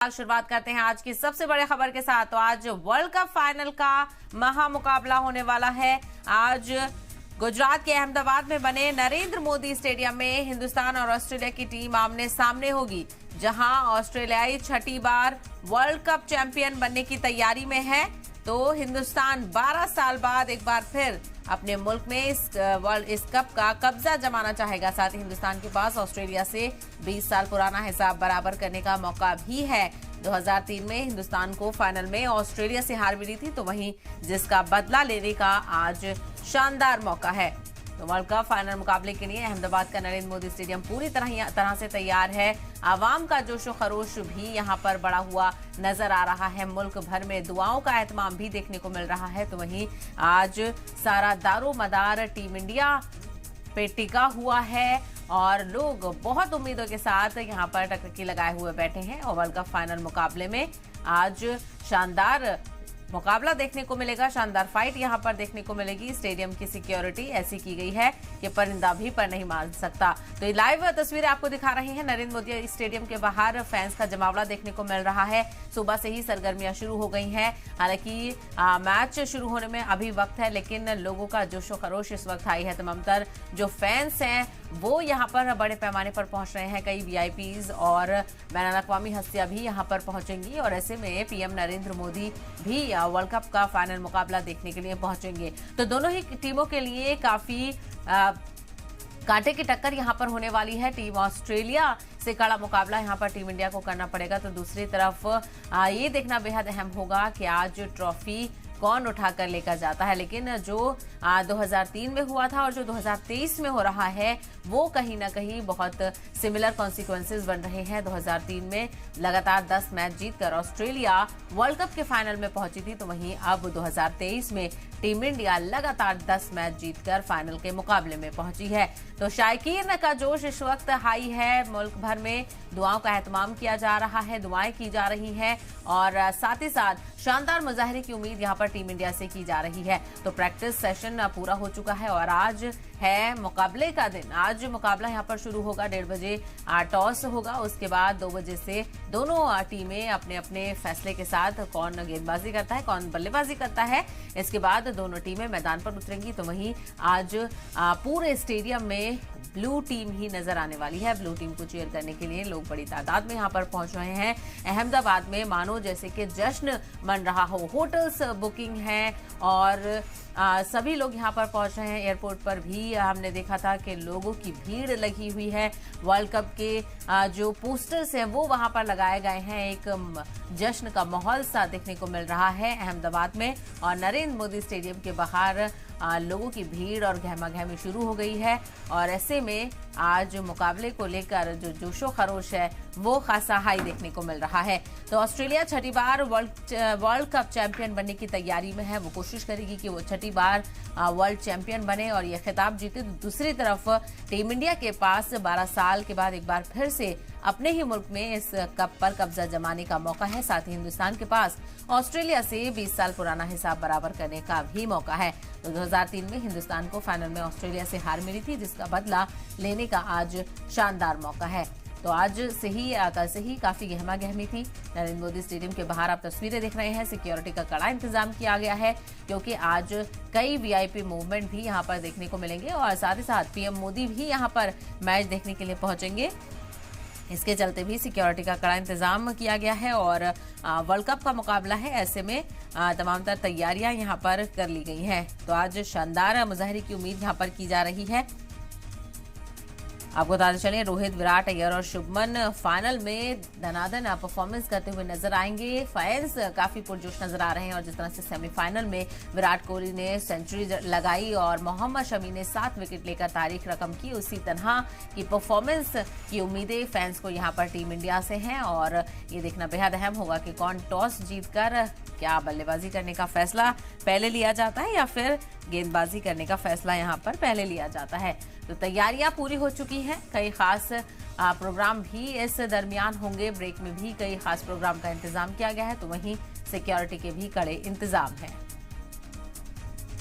शुरुआत करते हैं आज की सबसे बड़ी खबर के साथ। तो आज वर्ल्ड कप फाइनल का महामुकाबला होने वाला है। आज गुजरात के अहमदाबाद में बने नरेंद्र मोदी स्टेडियम में हिंदुस्तान और ऑस्ट्रेलिया की टीम आमने सामने होगी, जहां ऑस्ट्रेलियाई छठी बार वर्ल्ड कप चैंपियन बनने की तैयारी में है। तो हिंदुस्तान 12 साल बाद एक बार फिर अपने मुल्क में इस कप का कब्जा जमाना चाहेगा। साथ ही हिंदुस्तान के पास ऑस्ट्रेलिया से 20 साल पुराना हिसाब बराबर करने का मौका भी है। 2003 में हिंदुस्तान को फाइनल में ऑस्ट्रेलिया से हार मिली थी, तो वहीं जिसका बदला लेने का आज शानदार मौका है। तो वर्ल्ड कप फाइनल मुकाबले के लिए अहमदाबाद का नरेंद्र मोदी स्टेडियम पूरी तरह से तैयार है। आवाम का जोशो खरोश भी यहां पर बढ़ा हुआ नजर आ रहा है। मुल्क भर में दुआओं का एहतमाम भी देखने को मिल रहा है। तो वहीं आज सारा दारो मदार टीम इंडिया पे टिका हुआ है और लोग बहुत उम्मीदों के साथ यहां पर टकटकी लगाए हुए बैठे हैं। और वर्ल्ड कप फाइनल मुकाबले में आज शानदार मुकाबला देखने को मिलेगा, शानदार फाइट यहां पर देखने को मिलेगी। स्टेडियम की सिक्योरिटी ऐसी की गई है कि परिंदा भी पर नहीं मार सकता। तो ये लाइव तस्वीरें आपको दिखा रही हैं। नरेंद्र मोदी स्टेडियम के बाहर फैंस का जमावड़ा देखने को मिल रहा है। सुबह से ही सरगर्मियां शुरू हो गई हैं। हालांकि मैच शुरू होने में अभी वक्त है, लेकिन लोगों का जोशो खरोश इस वक्त आई है। तमाम जो फैंस हैं वो यहाँ पर बड़े पैमाने पर पहुंच रहे हैं। कई वीआईपीज और बैनुल-अक़वामी हस्तियां भी यहाँ पर पहुंचेंगी और ऐसे में पीएम नरेंद्र मोदी भी वर्ल्ड कप का फाइनल मुकाबला देखने के लिए पहुंचेंगे। तो दोनों ही टीमों के लिए काफी कांटे की टक्कर यहां पर होने वाली है। टीम ऑस्ट्रेलिया से कड़ा मुकाबला यहां पर टीम इंडिया को करना पड़ेगा। तो दूसरी तरफ ये देखना बेहद अहम होगा कि आज ट्रॉफी कौन उठाकर लेकर जाता है। लेकिन जो 2003 में हुआ था और जो 2023 में हो रहा है वो कहीं ना कहीं बहुत सिमिलर कॉन्सिक्वेंसेस बन रहे हैं। 2003 में लगातार 10 मैच जीतकर ऑस्ट्रेलिया वर्ल्ड कप के फाइनल में पहुंची थी, तो वहीं अब 2023 में टीम इंडिया लगातार 10 मैच जीतकर फाइनल के मुकाबले में पहुंची है। तो शायकीन का जोश इस वक्त हाई है। मुल्क भर में दुआओं का एहतमाम किया जा रहा है, दुआएं की जा रही हैं और साथ ही साथ शानदार मुजाहरे की उम्मीद यहां पर टीम इंडिया से की जा रही है। तो प्रैक्टिस सेशन पूरा हो चुका है और आज है मुकाबले का दिन। आज मुकाबला यहां पर शुरू होगा 1:30 बजे टॉस होगा। उसके बाद 2 बजे से दोनों टीमें अपने अपने फैसले के साथ कौन गेंदबाजी करता है कौन बल्लेबाजी करता है, इसके बाद दोनों टीमें मैदान पर उतरेंगी। तो वहीं आज पूरे स्टेडियम में ब्लू टीम ही नजर आने वाली है। ब्लू टीम को चीयर करने के लिए लोग बड़ी तादाद में यहां पर पहुंच रहे हैं। अहमदाबाद में मानो जैसे कि जश्न मन रहा हो। होटल्स बुकिंग है और सभी लोग यहां पर पहुंच रहे हैं। एयरपोर्ट पर भी हमने देखा था कि लोगों की भीड़ लगी हुई है। वर्ल्ड कप के जो पोस्टर्स हैं वो वहां पर लगाए गए हैं। एक जश्न का माहौल सा देखने को मिल रहा है अहमदाबाद में और नरेंद्र मोदी स्टेडियम के बाहर लोगों की भीड़ और गहमा-गहमी शुरू हो गई है। और ऐसे में आज मुकाबले को लेकर जो जोशो खरोश है वो खासा हाई देखने को मिल रहा है। तो ऑस्ट्रेलिया छठी बार वर्ल्ड कप चैंपियन बनने की तैयारी में है। वो कोशिश करेगी कि वो छठी बार वर्ल्ड चैंपियन बने और ये खिताब जीते। दूसरी तरफ टीम इंडिया के पास 12 साल के बाद एक बार फिर से अपने ही मुल्क में इस कप पर कब्जा जमाने का मौका है। साथ ही हिंदुस्तान के पास ऑस्ट्रेलिया से 20 साल पुराना हिसाब बराबर करने का भी मौका है। तो 2003 में हिंदुस्तान को फाइनल में ऑस्ट्रेलिया से हार मिली थी, जिसका बदला लेने का आज शानदार मौका है। तो आज से ही कल से ही काफी गहमा गहमी थी। नरेंद्र मोदी स्टेडियम के बाहर आप तस्वीरें देख रहे हैं। सिक्योरिटी का कड़ा इंतजाम किया गया है क्योंकि आज कई वीआईपी मूवमेंट भी यहां पर देखने को मिलेंगे और साथ ही साथ पीएम मोदी भी यहां पर मैच देखने के लिए पहुंचेंगे। इसके चलते भी सिक्योरिटी का कड़ा इंतजाम किया गया है और वर्ल्ड कप का मुकाबला है। ऐसे में तमाम तर तैयारियां यहां पर कर ली गई हैं। तो आज शानदार मुजाहरे की उम्मीद यहां पर की जा रही है। आपको बताते चलें रोहित, विराट, अय्यर और शुभमन फाइनल में धनाधन परफॉर्मेंस करते हुए नजर आएंगे। फैंस काफी पुरजोश नजर आ रहे हैं और जिस तरह से सेमीफाइनल में विराट कोहली ने सेंचुरी लगाई और मोहम्मद शमी ने 7 विकेट लेकर तारीख रकम की, उसी तरह की परफॉर्मेंस की उम्मीदें फैंस को यहां पर टीम इंडिया से हैं। और ये देखना बेहद अहम होगा कि कौन टॉस जीतकर क्या बल्लेबाजी करने का फैसला पहले लिया जाता है या फिर गेंदबाजी करने का फैसला यहां पर पहले लिया जाता है। तो तैयारियां पूरी हो चुकी हैं। कई खास प्रोग्राम भी इस दरमियान होंगे। ब्रेक में भी कई खास प्रोग्राम का इंतजाम किया गया है। तो वहीं सिक्योरिटी के भी कड़े इंतजाम हैं।